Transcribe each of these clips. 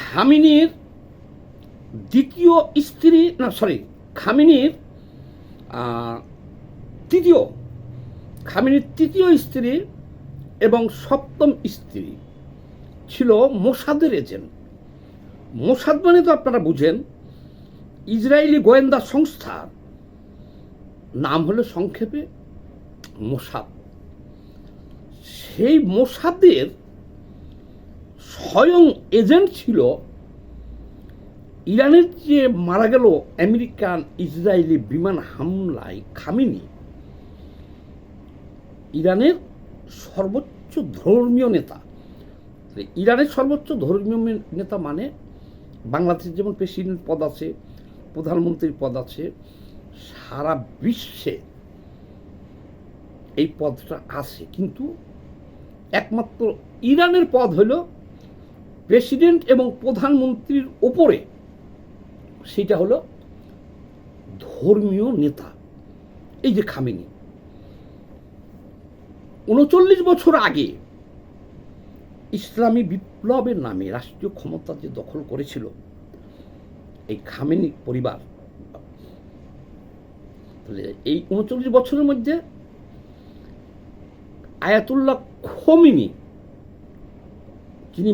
খামেনির দ্বিতীয় স্ত্রী, না সরি, খামেনির তৃতীয় খামেনির তৃতীয় স্ত্রী এবং সপ্তম স্ত্রী ছিল মোসাদের এজেন্ট। মোসাদ মানে তো আপনারা বুঝেন, ইসরায়েলি গোয়েন্দা সংস্থার নাম হলো সংক্ষেপে মোসাদ। সেই মোসাদের স্বয়ং এজেন্ট ছিল ইরানের যে মারা গেল আমেরিকান ইসরায়েলি বিমান হামলায় খামেনি, ইরানের সর্বোচ্চ ধর্মীয় নেতা। ইরানের সর্বোচ্চ ধর্মীয় নেতা মানে বাংলাদেশের যেমন প্রেসিডেন্ট পদ আছে, প্রধানমন্ত্রীর পদ আছে, সারা বিশ্বে এই পদটা আছে, কিন্তু একমাত্র ইরানের পদ হল প্রেসিডেন্ট এবং প্রধানমন্ত্রীর ওপরে, সেটা হলো ধর্মীয় নেতা। এই যে খামেনি ৩৯ বছর আগে ইসলামী বিপ্লবের নামে রাষ্ট্রীয় ক্ষমতা যে দখল করেছিল এই খামেনি পরিবার, এই ৩৯ বছরের মধ্যে আয়াতুল্লাহ খোমেনি যিনি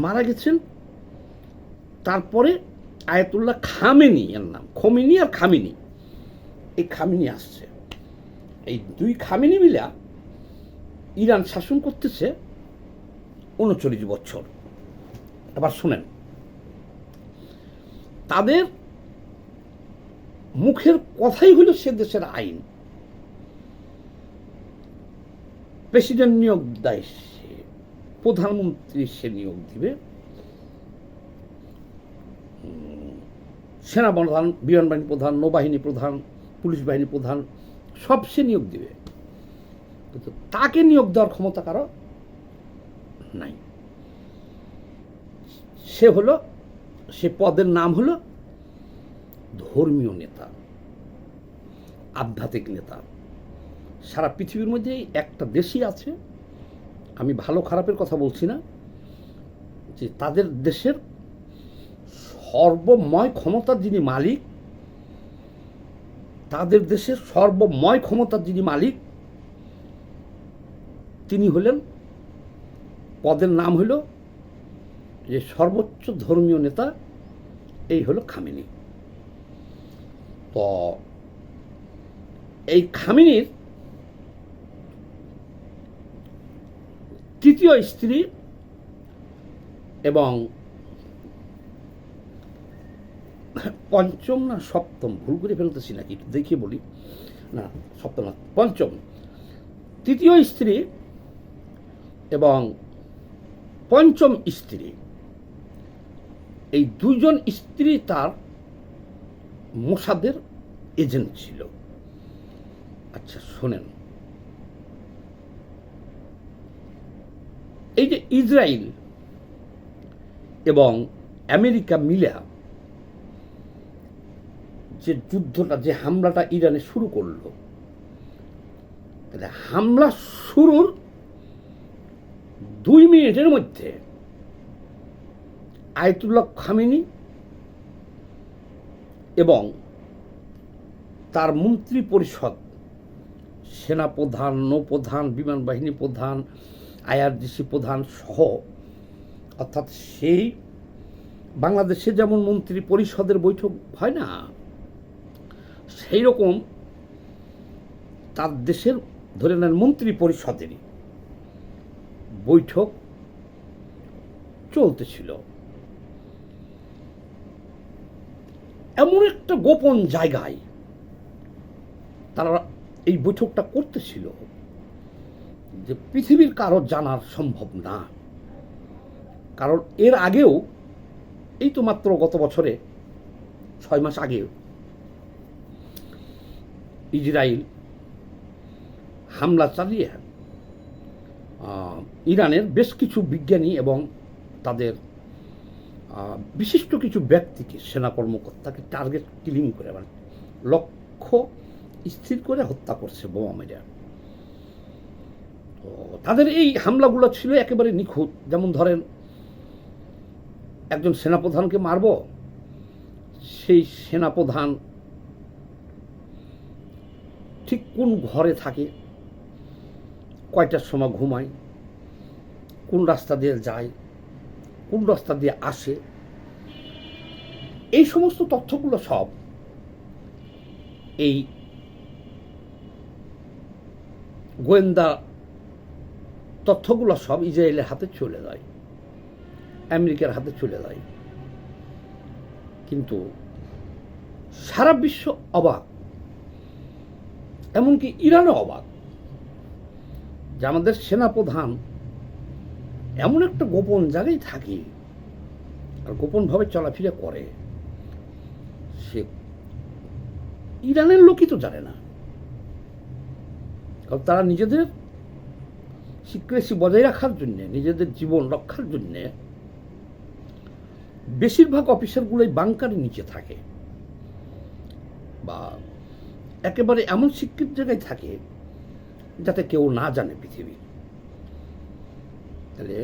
মারা গেছেন, তারপরে আয়াতুল্লাহ খামেনি, এর নাম খোমেনি আর খামেনি, এই খামেনি আসছে। এই দুই খামেনি মিলা ইরান শাসন করতেছে ৩৯ বছর। এবার শুনেন, তাদের মুখের কথাই হলো সে দেশের আইন। প্রেসিডেন্ট নিয়োগ দেয় সে, প্রধানমন্ত্রী সে নিয়োগ দিবে, সেনাপ্রধান, বিমান বাহিনী প্রধান, নৌবাহিনী প্রধান, পুলিশ বাহিনী প্রধান, সব সে নিয়োগ দিবে, কিন্তু তাকে নিয়োগ দেওয়ার ক্ষমতা কারো নাই। সে পদের নাম হলো ধর্মীয় নেতা, আধ্যাত্মিক নেতা। সারা পৃথিবীর মধ্যে একটা দেশই আছে, আমি ভালো খারাপের কথা বলছি না, যে তাদের দেশের সর্বময় ক্ষমতার যিনি মালিক, তাদের দেশের সর্বময় ক্ষমতার যিনি মালিক, তিনি হলেন, পদের নাম হল যে সর্বোচ্চ ধর্মীয় নেতা, এই হলো খামেনি। তো এই খামেনির তৃতীয় স্ত্রী এবং পঞ্চম না সপ্তম, ভুল করে ফেলতেছি নাকি একটু দেখিয়ে বলি, না সপ্তম না পঞ্চম, তৃতীয় স্ত্রী এবং পঞ্চম স্ত্রী, এই দুইজন স্ত্রী তার মোসাদের এজেন্ট ছিল। আচ্ছা শোনেন, এই যে ইসরায়েল এবং আমেরিকা মিলা যে যুদ্ধটা, যে হামলাটা ইরানে শুরু করলো, হামলা শুরুর 2 মিনিটের মধ্যে আয়াতুল্লাহ খামেনি এবং তার মন্ত্রী পরিষদ, সেনাপ্রধান, নৌপ্রধান, বিমান বাহিনী প্রধান, আইআরজিসি প্রধান সহ, অর্থাৎ সেই বাংলাদেশে যেমন মন্ত্রী পরিষদের বৈঠক হয় না, সেই রকম তার দেশের ধরে নেন মন্ত্রী পরিষদেরই বৈঠক চলতেছিল। এমন একটা গোপন জায়গায় তারা এই বৈঠকটা করতেছিল যে পৃথিবীর কারো জানার সম্ভব না। কারণ এর আগেও, এই তো মাত্র গত বছরে 6 মাস আগে ইসরায়েল হামলা চালিয়ে ইরানের বেশ কিছু বিজ্ঞানী এবং তাদের বিশিষ্ট কিছু ব্যক্তিকে, সেনা কর্মকর্তাকে টার্গেট কিলিং করে, মানে লক্ষ্য স্থির করে হত্যা করছে বোমা মেরে। তো তাদের এই হামলাগুলো ছিল একেবারে নিখুঁত। যেমন ধরেন একজন সেনাপ্রধানকে মারব, সেই সেনাপ্রধান ঠিক কোন ঘরে থাকে, কয়টার সময় ঘুমায়, কোন রাস্তা দিয়ে যায়, কোন রাস্তা দিয়ে আসে, এই সমস্ত তথ্যগুলো সব এই গোয়েন্দা তথ্যগুলো সব ইসরায়েলের হাতে চলে যায়, আমেরিকার হাতে চলে যায়। কিন্তু সারা বিশ্ব অবাক, এমনকি ইরানও অবাক যে আমাদের সেনাপ্রধান এমন একটা গোপন জায়গায় থাকে আর গোপনভাবে চলাফেরা করে, সে ইরানের লোকই তো জানে না। কারণ তারা নিজেদের সিক্রেসি বজায় রাখার জন্য, নিজেদের জীবন রক্ষার জন্য বেশিরভাগ অফিসারগুলোই বাংকারের নিচে থাকে বা একেবারে এমন সিক্রেট জায়গায় থাকে যাতে কেউ না জানে পৃথিবী। তাহলে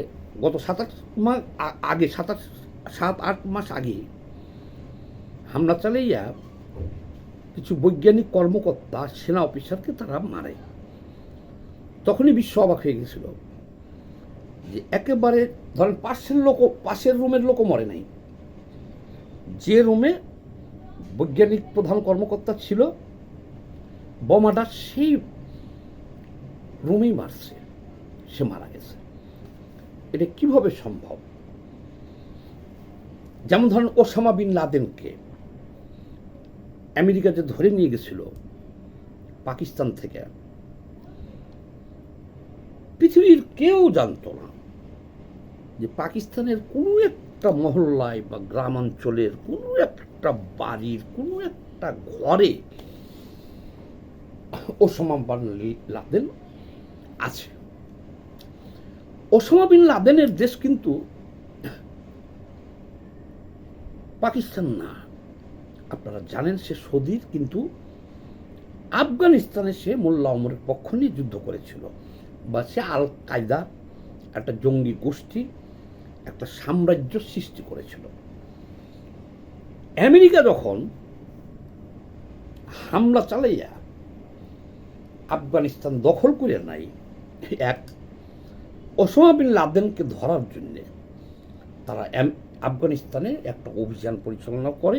গত 7-8 মাস আগে, 7-8 মাস আগে হামলা চালাইয়া কিছু বৈজ্ঞানিক কর্মকর্তা, সেনা অফিসারকে তারা মারে। তখনই বিশ্ব অবাক হয়ে গেছিল যে একেবারে ধরেন পাশের রুমের লোকও মরে নাই, যে রুমে বৈজ্ঞানিক প্রধান কর্মকর্তা ছিল বোমাটা সেই রুমেই মারছে, সে মারা গেছে। এটা কিভাবে সম্ভব? যেমন ধরেন ওসামা বিন লাদেনকে আমেরিকা যে ধরে নিয়ে গেছিল পাকিস্তান থেকে, পৃথিবীর কেউ জানত না যে পাকিস্তানের কোনো একটা মহল্লায় বা গ্রামাঞ্চলের কোনো একটা বাড়ির কোনো একটা ঘরে ওসামা বিন লাদেন আছে। ওসামা বিন লাদেনের দেশ কিন্তু পাকিস্তান না, আপনারা জানেন সে সৌদির, কিন্তু আফগানিস্তানে সে মোল্লা ওমরের পক্ষ নিয়ে যুদ্ধ করেছিল, বা সে আল কায়দা একটা জঙ্গি গোষ্ঠী, একটা সাম্রাজ্য সৃষ্টি করেছিল। আমেরিকা যখন হামলা চালাইয়া আফগানিস্তান দখল করে নাই, এক ওসামা বিন লাদেনকে ধরার জন্য তারা আফগানিস্তানে একটা অভিযান পরিচালনা করে,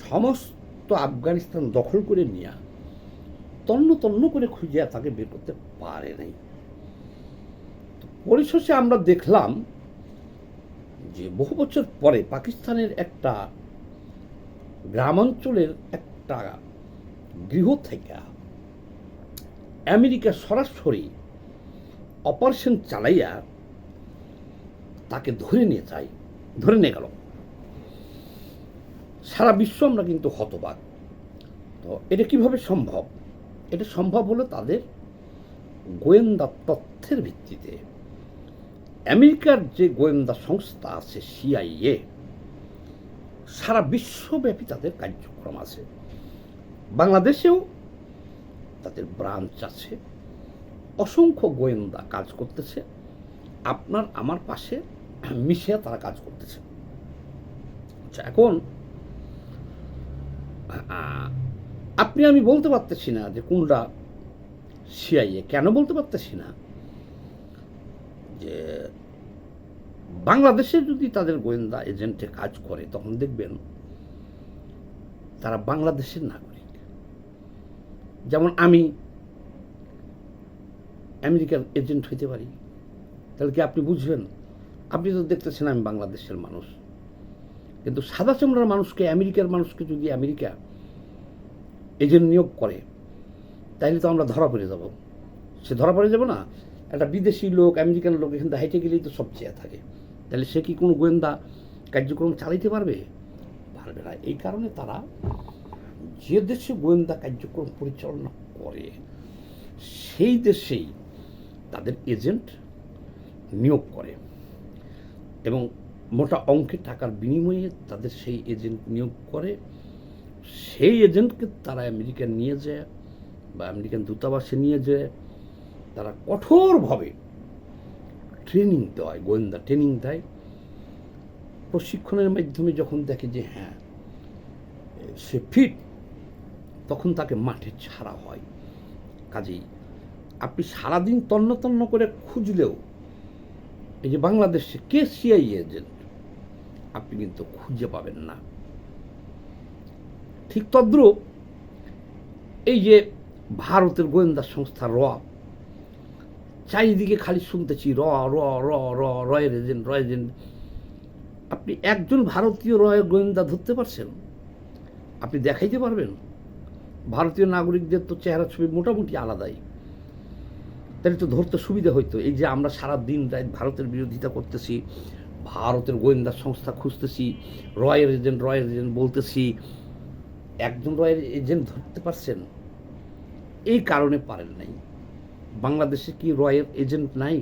সমস্ত আফগানিস্তান দখল করে নিয়ে তন্ন তন্ন করে খুঁজিয়া তাকে বের করতে পারে নাই। পরিশেষে আমরা দেখলাম যে বহু বছর পরে পাকিস্তানের একটা গ্রামাঞ্চলের একটা গৃহ থেকে আমেরিকা সরাসরি অপারেশন চালাইয়া তাকে ধরে নিয়ে গেল। সারা বিশ্ব আমরা কিন্তু হতবাক। তো এটা কিভাবে সম্ভব? এটা সম্ভব হলো তাদের গোয়েন্দা তথ্যের ভিত্তিতে। আমেরিকার যে গোয়েন্দা সংস্থা আছে CIA, সারা বিশ্বব্যাপী তাদের কার্যক্রম আছে। বাংলাদেশেও তাদের ব্রাঞ্চ আছে, অসংখ্য গোয়েন্দা কাজ করতেছে, আপনার আমার পাশে মিশে তারা কাজ করতেছে। আচ্ছা, এখন আপনি আমি বলতে পারতেছি না যে কোনটা CIA। কেন বলতে পারতেছি না? যে বাংলাদেশে যদি তাদের গোয়েন্দা এজেন্টে কাজ করে, তখন দেখবেন তারা বাংলাদেশের নাগরিক। যেমন আমি আমেরিকার এজেন্ট হইতে পারি, তাহলে কি আপনি বুঝবেন? আপনি তো দেখতেছেন আমি বাংলাদেশের মানুষ, কিন্তু সাদা চামড়ার মানুষকে, আমেরিকার মানুষকে যদি আমেরিকা এজেন্ট নিয়োগ করে, তাইলে তো আমরা ধরা পড়ে যাব। সে ধরা পড়ে যাব না? একটা বিদেশি লোক, আমেরিকান লোক এখান থেকে হাইটে গেলেই তো সব চেয়ে থাকে, তাহলে সে কি কোনো গোয়েন্দা কার্যক্রম চালাইতে পারবে? পারবে না। এই কারণে তারা যে দেশে গোয়েন্দা কার্যক্রম পরিচালনা করে, সেই দেশেই তাদের এজেন্ট নিয়োগ করে এবং মোটা অঙ্কের টাকার বিনিময়ে তাদের সেই এজেন্ট নিয়োগ করে। সেই এজেন্টকে তারা আমেরিকা নিয়ে যায় বা আমেরিকান দূতাবাসে নিয়ে যায়, তারা কঠোরভাবে ট্রেনিং দেয়, গোয়েন্দা ট্রেনিং দেয়, প্রশিক্ষণের মাধ্যমে যখন দেখে যে হ্যাঁ সে ফিট, তখন তাকে মাঠে ছাড়া হয়। কাজেই আপনি সারাদিন তন্ন তন্ন করে খুঁজলেও এই যে বাংলাদেশে কে সিআই এজেন্ট আপনি কিন্তু খুঁজে পাবেন না। ঠিক তদ্রূপ এই যে ভারতের গোয়েন্দা সংস্থা র, চারিদিকে খালি শুনতেছি র র র র রয়ের এজেন্ট, রয় এজেন্ট। আপনি একজন ভারতীয় রয়ের গোয়েন্দা ধরতে পারছেন? আপনি দেখাইতে পারবেন? ভারতীয় নাগরিকদের তো চেহারা ছবি মোটামুটি আলাদাই, তাহলে তো ধরতে সুবিধা হইতো। এই যে আমরা সারা দিন রাত ভারতের বিরোধিতা করতেছি, ভারতের গোয়েন্দা সংস্থা খুঁজতেছি, রয়ের এজেন্ট বলতেছি, একজন রয়ের এজেন্ট ধরতে পারছেন? এই কারণে পারেন নাই। বাংলাদেশে কি রয়ের এজেন্ট নাই,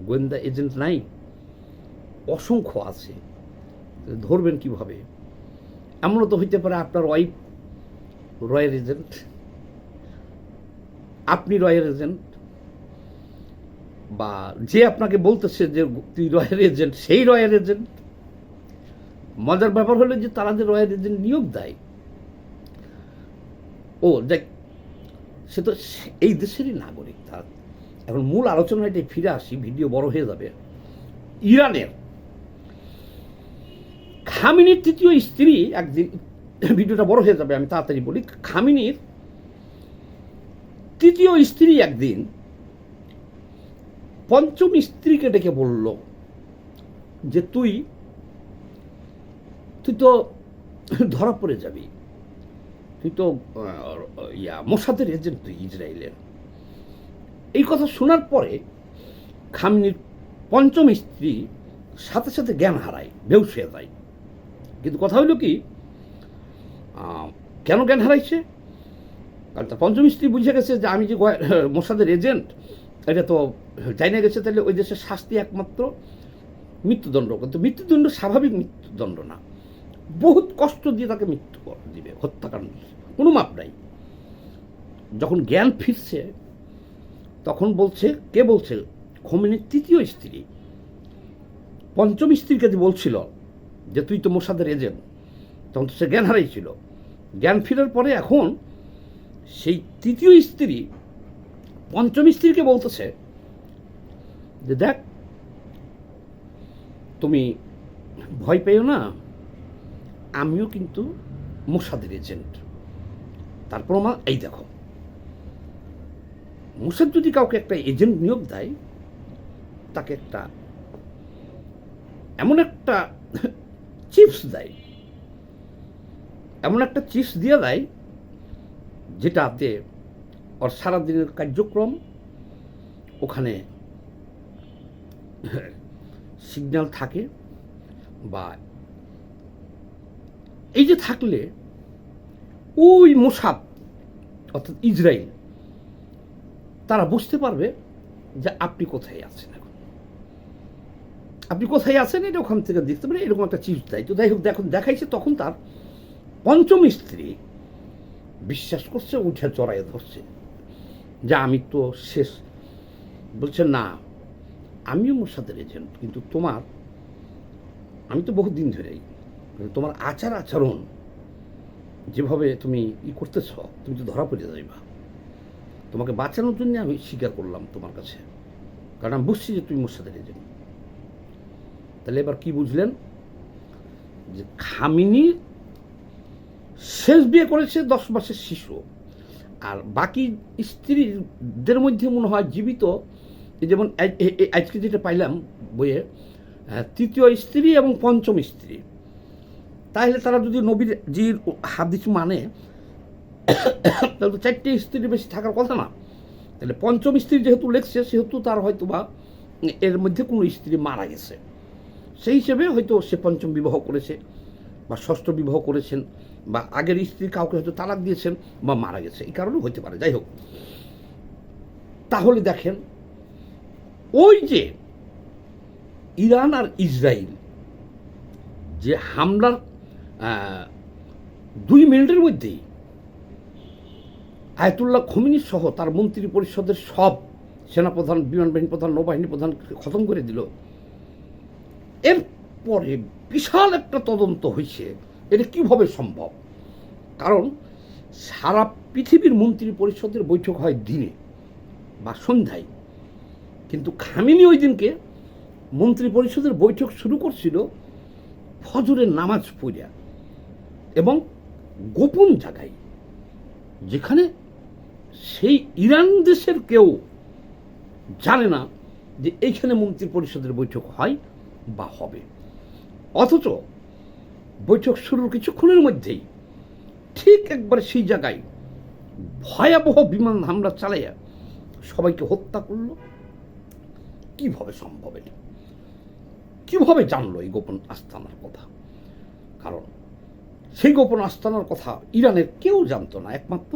গোয়েন্দা এজেন্ট নাই? অসংখ্য আছে, ধরবেন কিভাবে? এমনও তো হইতে পারে আপনার ওয়াইফ রয়ের এজেন্ট, আপনি রয়ের এজেন্ট, বা যে আপনাকে বলতেছে যে তুই রয়ের এজেন্ট সেই রয়ের এজেন্ট। মজার ব্যাপার হলো যে তারা যে রয়ের এজেন্ট নিয়োগ দেয়, ও দেখ সে তো এই দেশেরই নাগরিক। তার এখন মূল আলোচনাটি ফিরে আসি, ভিডিও বড় হয়ে যাবে। ইরানের খামেনির তৃতীয় স্ত্রী একদিন, ভিডিওটা বড় হয়ে যাবে আমি তাড়াতাড়ি বলি, খামেনির তৃতীয় স্ত্রী একদিন পঞ্চম স্ত্রীকে ডেকে বলল যে তুই তো ধরা পড়ে যাবি, তুই তো মোসাদের এজেন্ট, তুই ইসরায়েলের। এই কথা শোনার পরে খামেনির পঞ্চম স্ত্রী সাথে সাথে জ্ঞান হারায়, বেহুশ হয়ে যায়। কিন্তু কথা হইল কি, কেন জ্ঞান হারাইছে? কারণ তার পঞ্চম স্ত্রী বুঝে গেছে যে আমি যে মোসাদের এজেন্ট এটা তো জানা গেছে, তাহলে ওই দেশের শাস্তি একমাত্র মৃত্যুদণ্ড। কিন্তু মৃত্যুদণ্ড স্বাভাবিক মৃত্যুদণ্ড না, বহুত কষ্ট দিয়ে তাকে মৃত্যু দিবে, হত্যাকাণ্ড, কোনো মাপ নাই। যখন জ্ঞান ফিরছে তখন বলছে, কে বলছে? খোমেনির তৃতীয় স্ত্রী পঞ্চম স্ত্রীকে যে বলছিল যে তুই তো মোসাদের এজেন্ট, তখন তো সে জ্ঞান হারাইছিল। জ্ঞান ফিরার পরে এখন সেই তৃতীয় স্ত্রী পঞ্চম স্ত্রীকে বলতেছে যে দেখ, তুমি ভয় পেও না, আমিও কিন্তু মোসাদের এজেন্ট। তার প্রমাণ এই দেখো। মোসাদ যদি কাউকে একটা এজেন্ট নিয়োগ দেয়, তাকে একটা এমন একটা চিপস দেয়, এমন একটা চিপস দিয়ে দেয় যেটাতে ওর সারাদিনের কার্যক্রম ওখানে সিগন্যাল থাকে, বা এই যে থাকলে ওই মোসাদ অর্থাৎ ইসরায়েল তারা বুঝতে পারবে যে আপনি কোথায় আছেন, এখন আপনি কোথায় আছেন এটা ওখান থেকে দেখতে পারে, এরকম একটা চিপস দেয়। তো যাই হোক, দেখুন দেখাইছে, তখন তার পঞ্চম স্ত্রী বিশ্বাস করছে, উঠে চড়াইয়ে ধরছে যে আমি তো শেষ। বলছে না, আমিও মোসাদের এজেন্ট, কিন্তু আমি তো বহুদিন ধরেই, তোমার আচরণ যেভাবে তুমি করতেছ, তুমি তো ধরা পড়ে যাইবা। তোমাকে বাঁচানোর জন্য আমি স্বীকার করলাম তোমার কাছে, কারণ আমি বুঝছি যে তুমি মোসাদের এজেন্ট। তাহলে এবার কি বুঝলেন? যে খামেনি শেষ বিয়ে করেছে 10 মাসের শিশু, আর বাকি স্ত্রীদের মধ্যে মনে হয় জীবিত, যেমন আজকে যেটা পাইলাম বইয়ে, তৃতীয় স্ত্রী এবং পঞ্চম স্ত্রী। তাহলে তারা যদি নবীজির হাদিস মানে, তাহলে তো 4টে স্ত্রী বেশি থাকার কথা না। তাহলে পঞ্চম স্ত্রী যেহেতু লেখছে, সেহেতু তার হয়তো বা এর মধ্যে কোনো স্ত্রী মারা গেছে, সেই হিসেবে হয়তো সে পঞ্চম বিবাহ করেছে, বা ষষ্ঠ বিবাহ করেছেন, বা আগের স্ত্রী কাউকে হয়তো তালাক দিয়েছেন, বা মারা গেছে, এই কারণে হতে পারে। যাই হোক, তাহলে দেখেন ওই যে ইরান আর ইসরায়েল যে হামলার 2 মিনিটের মধ্যেই আয়াতুল্লাহ খোমেনি সহ তার মন্ত্রী পরিষদের সব সেনাপ্রধান, বিমান বাহিনী প্রধান, নৌবাহিনী প্রধান খতম করে দিল। এর পরে বিশাল একটা তদন্ত হয়েছে এটা কিভাবে সম্ভব। কারণ সারা পৃথিবীর মন্ত্রী পরিষদের বৈঠক হয় দিনে বা সন্ধ্যায়, কিন্তু খামেনি ওই দিনকে মন্ত্রী পরিষদের বৈঠক শুরু করছিল ফজরের নামাজ পড়িয়া এবং গোপন জায়গায়, যেখানে সেই ইরান দেশের কেউ জানে না যে এইখানে মন্ত্রী পরিষদের বৈঠক হয় বা হবে। অথচ বৈঠক শুরুর কিছুক্ষণের মধ্যেই ঠিক একবার সেই জায়গায় ভয়াবহ বিমান হামলা চালাইয়া সবাইকে হত্যা করল। কিভাবে সম্ভব এটা? কিভাবে জানলো এই গোপন আস্তানার কথা? কারণ সেই গোপন আস্তানার কথা ইরানের কেউ জানতো না, একমাত্র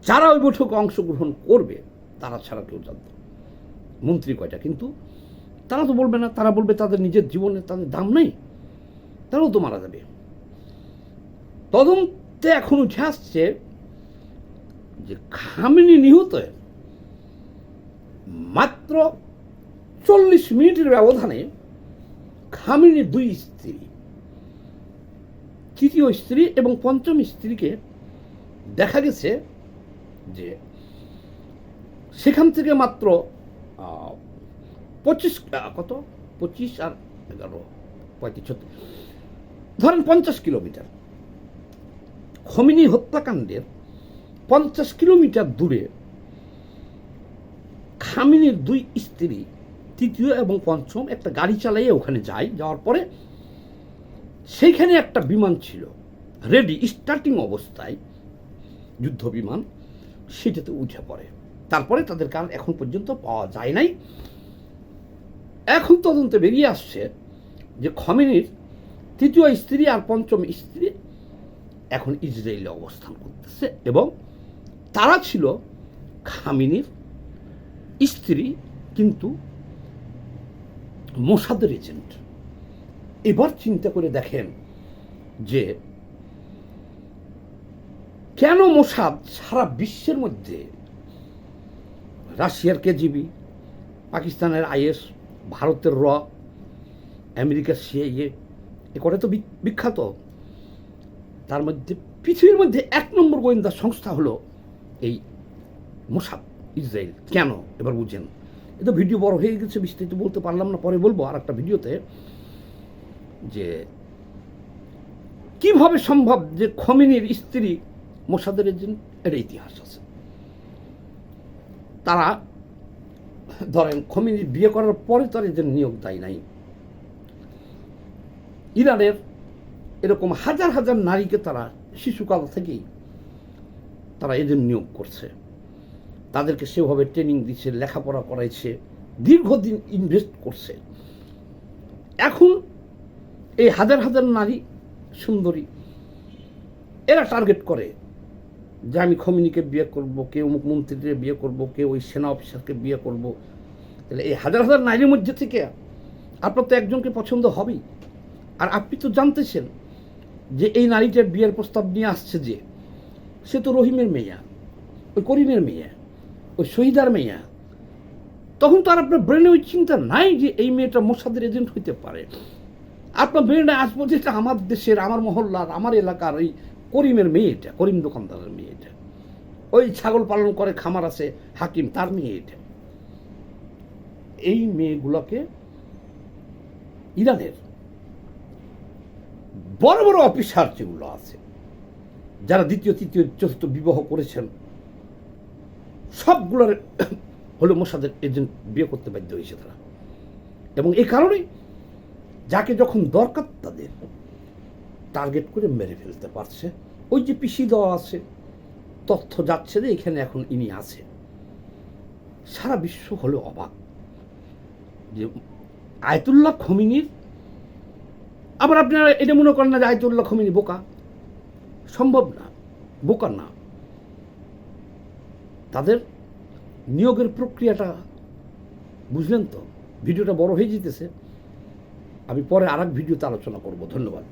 যারা ওই বৈঠকে অংশগ্রহণ করবে তারা ছাড়া কেউ জানত। মন্ত্রী কয়টা, কিন্তু তারা তো বলবে না, তারা বলবে তাদের নিজের জীবনে তাদের দাম নেই, তারাও তো মারা যাবে। তদন্তে এখন উঠে আসছে যে খামেনি নিহতের মাত্র 40 মিনিটের ব্যবধানে খামেনির 2 স্ত্রী, তৃতীয় স্ত্রী এবং পঞ্চম স্ত্রীকে দেখা গেছে যে সেখান থেকে মাত্র 25 আর 11 35 ধরেন 50 কিলোমিটার, খোমেনি হত্যাকাণ্ডের 50 কিলোমিটার দূরে খামেনির 2 স্ত্রী, তৃতীয় এবং পঞ্চম, একটা গাড়ি চালাইয়ে ওখানে যায়। যাওয়ার পরে সেইখানে একটা বিমান ছিল রেডি, স্টার্টিং অবস্থায়, যুদ্ধ বিমান, সেটাতে উঠে পড়ে। তারপরে তাদের কারণ এখন পর্যন্ত পাওয়া যায় নাই। এখন তদন্তে বেরিয়ে আসছে যে খোমেনির তৃতীয় স্ত্রী আর পঞ্চম স্ত্রী এখন ইসরায়েলে অবস্থান করতেছে এবং তারা ছিল খামেনির স্ত্রী, কিন্তু মোসাদের এজেন্ট। এবার চিন্তা করে দেখেন যে কেন মোসাদ সারা বিশ্বের মধ্যে, রাশিয়ার কেজিবি, পাকিস্তানের আইএস, ভারতের র, আমেরিকার সিআইএ, এ করে তো বিখ্যাত। তার মধ্যে পৃথিবীর মধ্যে 1 নম্বর গোয়েন্দা সংস্থা হলো এই মোসাদ, ইসরায়েল। কেন এবার বুঝেন। এ তো ভিডিও বড় হয়ে গেছে, বিস্তারিত বলতে পারলাম না, পরে বলবো আর একটা ভিডিওতে, যে কিভাবে সম্ভব যে খোমেনির স্ত্রী মোসাদের এজেন্ট। এর ইতিহাস আছে। তারা ধরেন খোমেনির বিয়ে করার পরে তার এজেন্ট নিয়োগ দেয় নাই। ইরানের এরকম হাজার হাজার নারীকে তারা শিশুকাল থেকেই তারা এজেন্ট নিয়োগ করছে, তাদেরকে সেভাবে ট্রেনিং দিচ্ছে, লেখাপড়া করাইছে, দীর্ঘদিন ইনভেস্ট করছে। এখন এই হাজার হাজার নারী সুন্দরী এরা টার্গেট করে যে আমি খোমেনিকে বিয়ে করব, কেউ মুখ্যমন্ত্রীকে বিয়ে করব, কেউ ওই সেনা অফিসারকে বিয়ে করব। তাহলে এই হাজার হাজার নারীর মধ্যে থেকে আপনার তো একজনকে পছন্দ হবেই। আর আপনি তো জানতেছেন যে এই নারীটার বিয়ের প্রস্তাব নিয়ে আসছে যে সে তো রহিমের মেয়া, ওই করিমের মেয়া, ওই শহীদার মেয়া। তখন তো আর আপনার ব্রেনে ওই চিন্তা নাই যে এই মেয়েটা মোসাদের এজেন্ট হইতে পারে। আপনার ব্রেনে আসবো যে এটা আমার দেশের, আমার মহল্লার, আমার এলাকার ওই করিমের মেয়েটা, করিম দোকানদারের মেয়েটা, ওই ছাগল পালন করে, খামার আছে হাকিম, তার মেয়ে এটা। এই মেয়েগুলোকে ইরানের বড় বড় অফিসার যেগুলো আছে, যারা দ্বিতীয় তৃতীয় চতুর্থ বিবাহ করেছেন, সবগুলোর হলো মোসাদের এজেন্ট বিয়ে করতে বাধ্য হয়েছে তারা। এবং এই কারণেই যাকে যখন দরকার তাদের টার্গেট করে মেরে ফেলতে পারছে। ওই যে পিসি দেওয়া আছে, তথ্য যাচ্ছে যে এখানে এখন ইনি আছে। সারা বিশ্ব হলো অবাক যে আয়াতুল্লাহ খোমেনির, আবার আপনারা এটা মনে করেন না যে আয়াতুল্লাহ খোমেনি বোকা, সম্ভব না, বোকা না। তাদের নিয়োগের প্রক্রিয়াটা বুঝলেন তো। ভিডিওটা বড় হয়ে যেতেছে, আমি পরে আর এক ভিডিওতে আলোচনা করব। ধন্যবাদ।